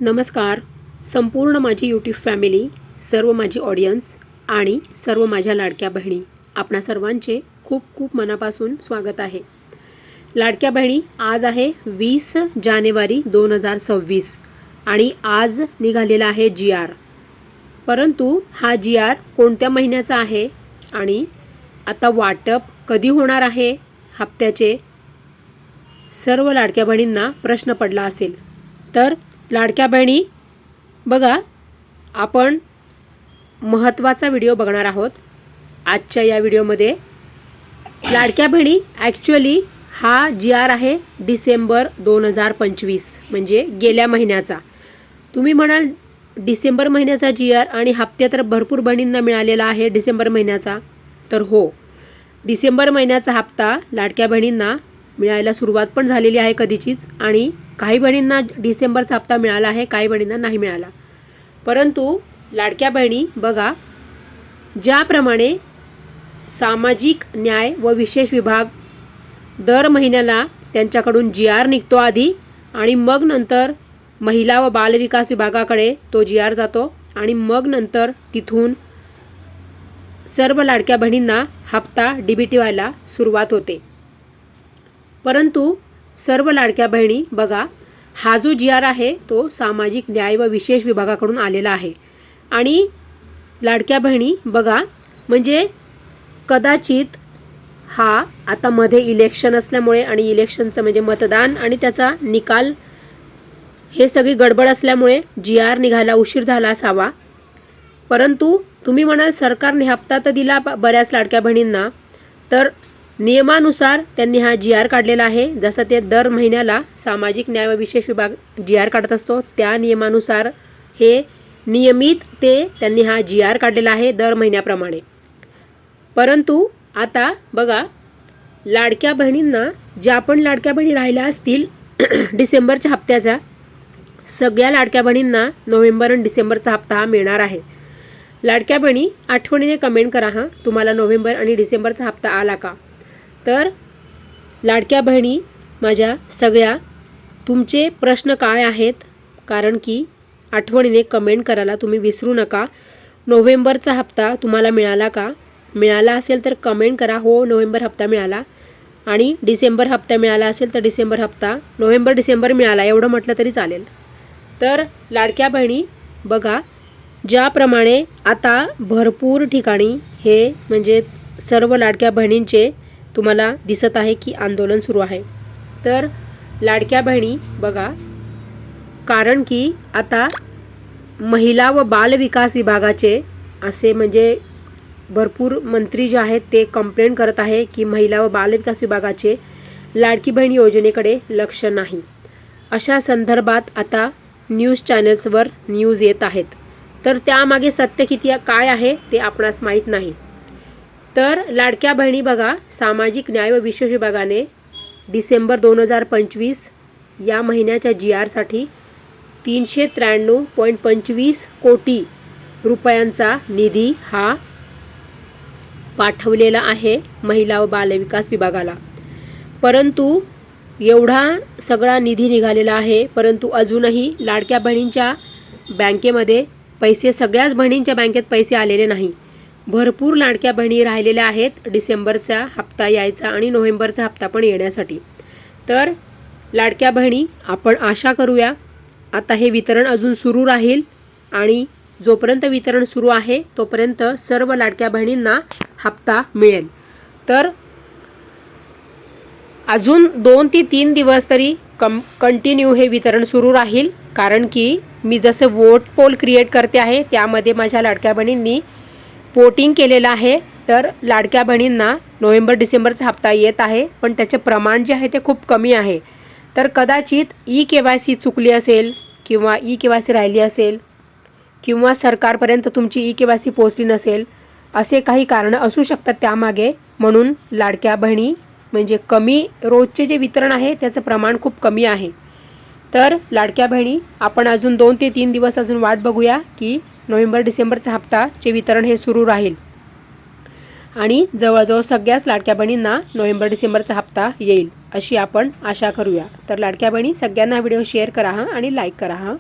नमस्कार. संपूर्ण माझी यूट्यूब फॅमिली, सर्व माझी ऑडियन्स आणि सर्व माझ्या लाडक्या बहिणी, आपणा सर्वांचे खूप खूप मनापासून स्वागत आहे. लाडक्या बहिणी, आज आहे 20 जानेवारी 2026 आणि आज निघालेला आहे GR. परंतु हा GR कोणत्या महिन्याचा आहे आणि आता वाटप कधी होणार आहे हप्त्याचे, सर्व लाडक्या बहिणींना प्रश्न पडला असेल. तर लाडक्या बहिणी बघा, आपण महत्त्वाचा व्हिडिओ बघणार आहोत. आजच्या या व्हिडिओमध्ये लाडक्या बहिणी ॲक्च्युअली हा GR आहे डिसेंबर 2025, म्हणजे गेल्या महिन्याचा. तुम्ही म्हणाल डिसेंबर महिन्याचा GR आणि हप्ते तर भरपूर बहिणींना मिळालेला आहे डिसेंबर महिन्याचा. तर हो, डिसेंबर महिन्याचा हप्ता लाडक्या बहिणींना मिळायला सुरुवात पण झालेली आहे कधीचीच, आणि काही बहिणींना डिसेंबरचा हप्ता मिळाला आहे, काही बहिणींना नाही मिळाला. परंतु लाडक्या बहिणी बघा, ज्याप्रमाणे सामाजिक न्याय व विशेष विभाग दर महिन्याला त्यांच्याकडून GR निघतो आधी, आणि मग नंतर महिला व बालविकास विभागाकडे तो GR जातो, आणि मग नंतर तिथून सर्व लाडक्या बहिणींना हप्ता DBT व्हायला सुरुवात होते. परंतु सर्व लाडक्या बहिणी बघा, हा जो GR आहे तो सामाजिक न्याय व विशेष विभागाकडून आलेला आहे. आणि लाडक्या बहिणी बघा, म्हणजे कदाचित हा आता मध्ये इलेक्शन असल्यामुळे, आणि इलेक्शनचं म्हणजे मतदान आणि त्याचा निकाल हे सगळी गडबड असल्यामुळे GR निघायला उशीर झाला असावा. परंतु तुम्ही म्हणाल सरकारने हप्ता तर दिला बऱ्याच लाडक्या बहिणींना, तर नियमानुसार त्यांनी हा GR काढलेला आहे. जसं ते दर महिन्याला सामाजिक न्याय व विशेष विभाग GR काढत असतो, त्या नियमानुसार हे नियमित त्यांनी हा GR काढलेला आहे दर महिन्याप्रमाणे. परंतु आता बघा, लाडक्या बहिणींना, ज्या पण लाडक्या बहिणी राहिल्या असतील डिसेंबरच्या हप्त्याच्या, सगळ्या लाडक्या बहिणींना नोव्हेंबर आणि डिसेंबरचा हप्ता हा मिळणार आहे. लाडक्या बहिणी आठवणीने कमेंट करा हां, तुम्हाला नोव्हेंबर आणि डिसेंबरचा हप्ता आला का. तर लाडक्या बहिणी माझ्या सगळ्या, तुमचे प्रश्न काय आहेत, कारण की आठवणीने कमेंट करायला तुम्ही विसरू नका. नोव्हेंबरचा हप्ता तुम्हाला मिळाला का? मिळाला असेल तर कमेंट करा, हो नोव्हेंबर हप्ता मिळाला. आणि डिसेंबर हप्ता मिळाला असेल तर डिसेंबर हप्ता, नोव्हेंबर डिसेंबर मिळाला एवढं म्हटलं तरी चालेल. तर लाडक्या बहिणी बघा, ज्याप्रमाणे आता भरपूर ठिकाणी हे म्हणजे सर्व लाडक्या बहिणींचे तुम्हाला दिसत आहे की आंदोलन सुरू आहे. तर लाडक्या बहिणी बघा, कारण की आता महिला व बालविकास विभागाचे असे म्हणजे भरपूर मंत्री जे आहेत ते कंप्लेंट करत आहे की महिला व बालविकास विभागाचे लाडकी बहीण योजनेकडे लक्ष नाही. अशा संदर्भात आता न्यूज चॅनल्सवर न्यूज येत आहेत. तर त्यामागे सत्य किती काय आहे ते आपणास माहीत नाही. तर लाडक्या बहिणी बघा, सामाजिक न्याय व विशेष विभागाने डिसेंबर 2025 या महिन्याच्या GRसाठी 393.25 कोटी रुपयांचा निधी हा पाठवलेला आहे महिला व बालविकास विभागाला. परंतु एवढा सगळा निधी निघालेला आहे, परंतु अजूनही लाडक्या बहिणींच्या बँकेमध्ये पैसे, सगळ्याच बहिणींच्या बँकेत पैसे आलेले नाही. भरपूर लाडक्या बहिणी राहिलेल्या आहेत डिसेंबरचा हप्ता यायचा आणि नोव्हेंबरचा हप्ता पण येण्यासाठी. तर लाडक्या बहिणी, आपण आशा करूया आता हे वितरण अजून सुरू राहील, आणि जोपर्यंत वितरण सुरू आहे तोपर्यंत सर्व लाडक्या बहिणींना हप्ता मिळेल. तर अजून 2 ते 3 दिवस तरी कंटिन्यू हे वितरण सुरू राहील, कारण की मी जसं वोट पोल क्रिएट करते आहे त्यामध्ये माझ्या लाडक्या बहिणींनी वोटिंग केलेलं आहे. तर लाडक्या बहिणींना नोव्हेंबर डिसेंबरचा हप्ता येत आहे, पण त्याचे प्रमाण जे आहे ते खूप कमी आहे. तर कदाचित EKYC चुकली असेल, किंवा EKYC राहिली असेल, किंवा सरकारपर्यंत तुमची EKYC पोहोचली नसेल, असे काही कारणं असू शकतात त्यामागे. म्हणून लाडक्या बहिणी म्हणजे कमी, रोजचे जे वितरण आहे त्याचं प्रमाण खूप कमी आहे. तर लाडक्या बहिणी, आपण अजून 2 ते 3 दिवस अजून वाट बघूया की नोव्हेंबर डिसेंबरचा हप्ताचे वितरण हे सुरू राहील, आणि जवळजवळ सगळ्याच लाडक्या बहिणींना नोव्हेंबर डिसेंबरचा हप्ता येईल अशी आपण आशा करूया. तर लाडक्या बहिणी सगळ्यांना व्हिडिओ शेअर करा आणि लाईक करा.